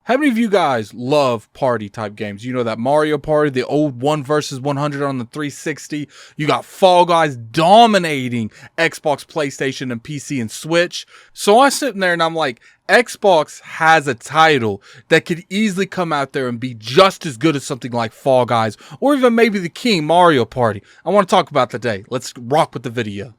How many of you guys love party type games? You know that Mario Party, the old 1 versus 100 on the 360. You got Fall Guys dominating Xbox, PlayStation, and PC and Switch. So I'm sitting there and I'm like, Xbox has a title that could easily come out there and be just as good as something like Fall Guys, or even maybe the king Mario Party. I want to talk about today. Let's rock with the video.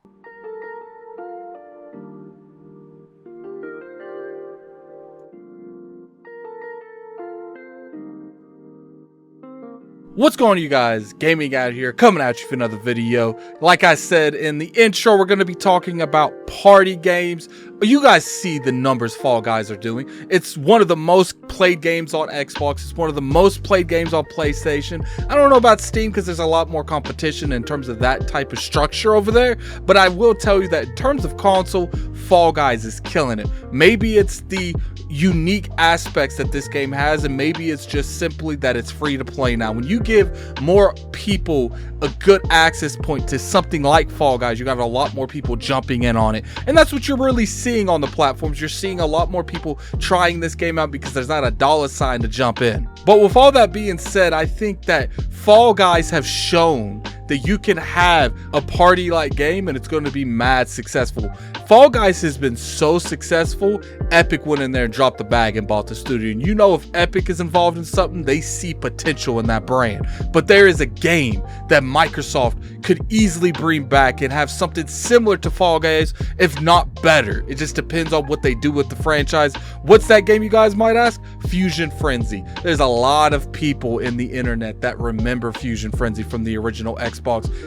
What's going on, you guys? Gaming out here, coming at you for another video. Like I said in the intro, we're going to be talking about party games. You guys see the numbers Fall Guys are doing. It's one of the most played games on Xbox. It's one of the most played games on PlayStation. I don't know about Steam because there's a lot more competition in terms of that type of structure over there. But I will tell you that in terms of console, Fall Guys is killing it. Maybe it's the unique aspects that this game has, and maybe it's just simply that it's free to play now. When you give more people a good access point to something like Fall Guys, you got a lot more people jumping in on it, and that's what you're really seeing on the platforms. You're seeing a lot more people trying this game out because there's not a dollar sign to jump in. But with all that being said, I think that Fall Guys have shown that you can have a party like game and it's going to be mad successful. Fall Guys has been so successful, Epic went in there and dropped the bag and bought the studio. And you know, if Epic is involved in something, they see potential in that brand. But there is a game that Microsoft could easily bring back and have something similar to Fall Guys, if not better. It just depends on what they do with the franchise. What's that game, you guys might ask? Fusion Frenzy. There's a lot of people in the internet that remember Fusion Frenzy from the original Xbox,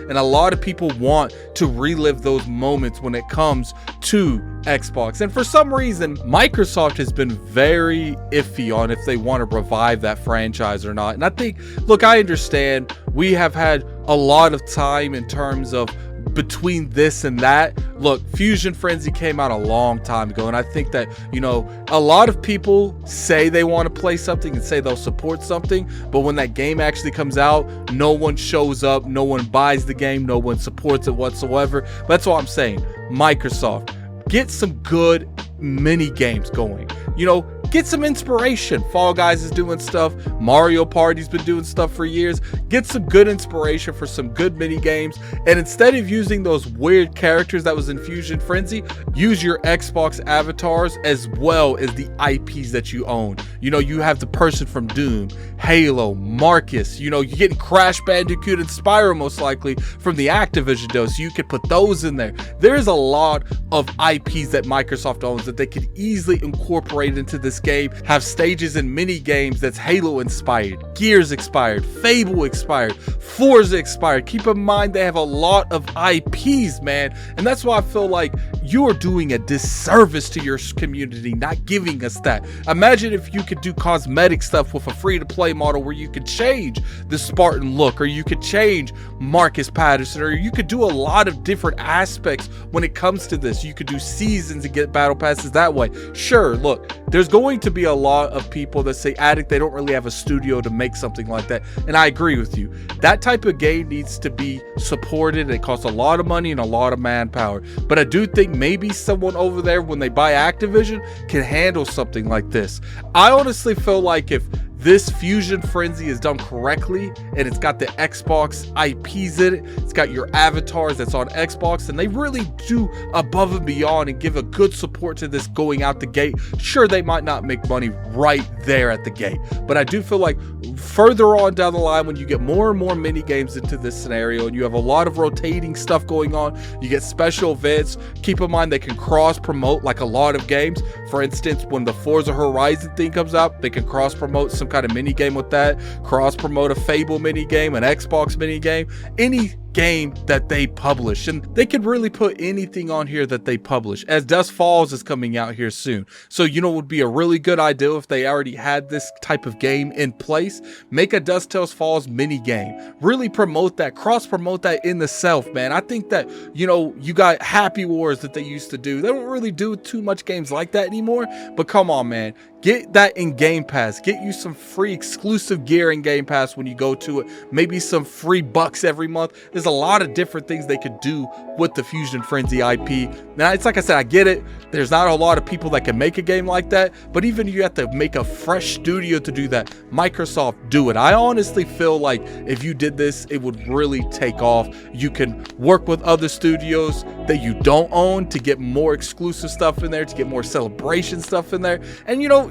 and a lot of people want to relive those moments when it comes to Xbox. And for some reason, Microsoft has been very iffy on if they want to revive that franchise or not. And I think, look, I understand we have had a lot of time in terms of between this and that. Look, Fusion Frenzy came out a long time ago, and I think that, you know, a lot of people say they want to play something and say they'll support something, but when that game actually comes out, no one shows up, no one buys the game, no one supports it whatsoever. That's what I'm saying. Microsoft, get some good mini games going. You know, get some inspiration. Fall Guys is doing stuff. Mario Party's been doing stuff for years. Get some good inspiration for some good mini games. And instead of using those weird characters that was in Fusion Frenzy, use your Xbox avatars as well as the IPs that you own. You know, you have the person from Doom, Halo, Marcus. You know, you're getting Crash Bandicoot and Spyro most likely from the Activision deal, so you could put those in there. There's a lot of IPs that Microsoft owns that they could easily incorporate into this game, have stages and mini games that's Halo inspired, Gears expired, Fable expired, Forza expired. Keep in mind they have a lot of IPs, man, and that's why I feel like you're doing a disservice to your community not giving us that. Imagine if you could do cosmetic stuff with a free-to-play model where you could change the Spartan look, or you could change Marcus Patterson, or you could do a lot of different aspects when it comes to this. You could do seasons and get battle passes that way. Sure, look, there's going to be a lot of people that say Addict, they don't really have a studio to make something like that, and I agree with you. That type of game needs to be supported. It costs a lot of money and a lot of manpower, but I do think maybe someone over there, when they buy Activision, can handle something like this. I honestly feel like if this Fusion Frenzy is done correctly and it's got the Xbox IPs in it, it's got your avatars that's on Xbox, and they really do above and beyond and give a good support to this going out the gate. Sure, they might not make money right there at the gate, but I do feel like further on down the line, when you get more and more mini games into this scenario and you have a lot of rotating stuff going on, you get special events. Keep in mind they can cross promote like a lot of games. For instance, when the Forza Horizon thing comes out, they can cross promote some kind of mini game with that, cross promote a Fable mini game, an Xbox mini game, any game that they publish, and they could really put anything on here that they publish, as Dust Falls is coming out here soon. So, you know, it would be a really good idea if they already had this type of game in place. Make a Dust Falls mini game, really promote that, cross promote that in the self, man. I think that, you know, you got Happy Wars that they used to do. They don't really do too much games like that anymore, but come on, man, get that in Game Pass. Get you some free exclusive gear in Game Pass when you go to it. Maybe some free bucks every month. There's a lot of different things they could do with the Fusion Frenzy IP. Now, it's like I said, I get it. There's not a lot of people that can make a game like that, but even you have to make a fresh studio to do that. Microsoft, do it. I honestly feel like if you did this, it would really take off. You can work with other studios that you don't own to get more exclusive stuff in there, to get more celebration stuff in there. And you know,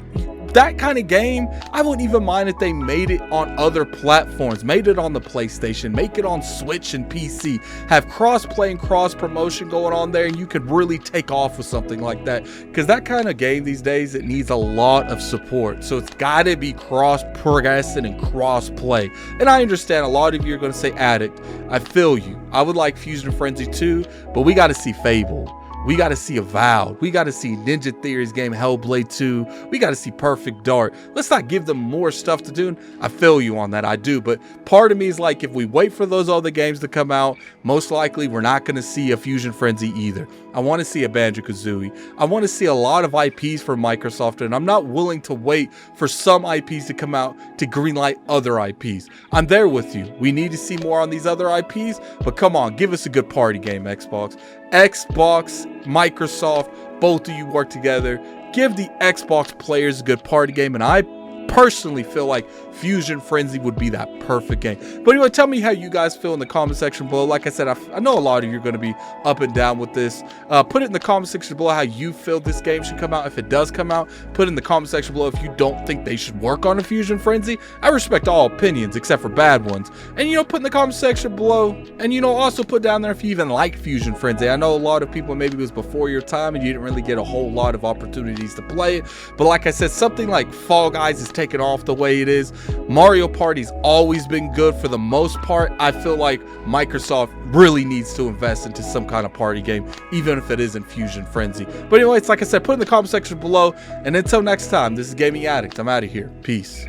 that kind of game, I wouldn't even mind if they made it on other platforms, made it on the PlayStation, make it on Switch and PC, have cross-play and cross-promotion going on there, and you could really take off with something like that. Because that kind of game these days, it needs a lot of support. So it's got to be cross-progressing and cross-play. And I understand a lot of you are going to say Addict. I feel you. I would like Fusion Frenzy 2, but we got to see Fable. We got to see Avowed. We got to see Ninja Theory's game Hellblade 2. We got to see Perfect Dark. Let's not give them more stuff to do. I feel you on that. I do. But part of me is like, if we wait for those other games to come out, most likely we're not going to see a Fusion Frenzy either. I want to see a Banjo-Kazooie. I want to see a lot of IPs from Microsoft, and I'm not willing to wait for some IPs to come out to greenlight other IPs. I'm there with you. We need to see more on these other IPs, but come on, give us a good party game, Xbox. Xbox, Microsoft, both of you work together. Give the Xbox players a good party game, and I personally feel like Fusion Frenzy would be that perfect game. But anyway, tell me how you guys feel in the comment section below. Like I said, I know a lot of you are going to be up and down with this. Put it in the comment section below how you feel this game should come out. If it does come out, put it in the comment section below if you don't think they should work on a Fusion Frenzy. I respect all opinions except for bad ones. And, you know, put in the comment section below. And, you know, also put down there if you even like Fusion Frenzy. I know a lot of people, maybe it was before your time and you didn't really get a whole lot of opportunities to play it. But like I said, something like Fall Guys is taking off the way it is. Mario Party's always been good for the most part. I feel like Microsoft really needs to invest into some kind of party game, even if it isn't Fusion Frenzy. But anyway, it's like I said, put in the comment section below. And until next time, this is Gaming Addict. I'm out of here. Peace.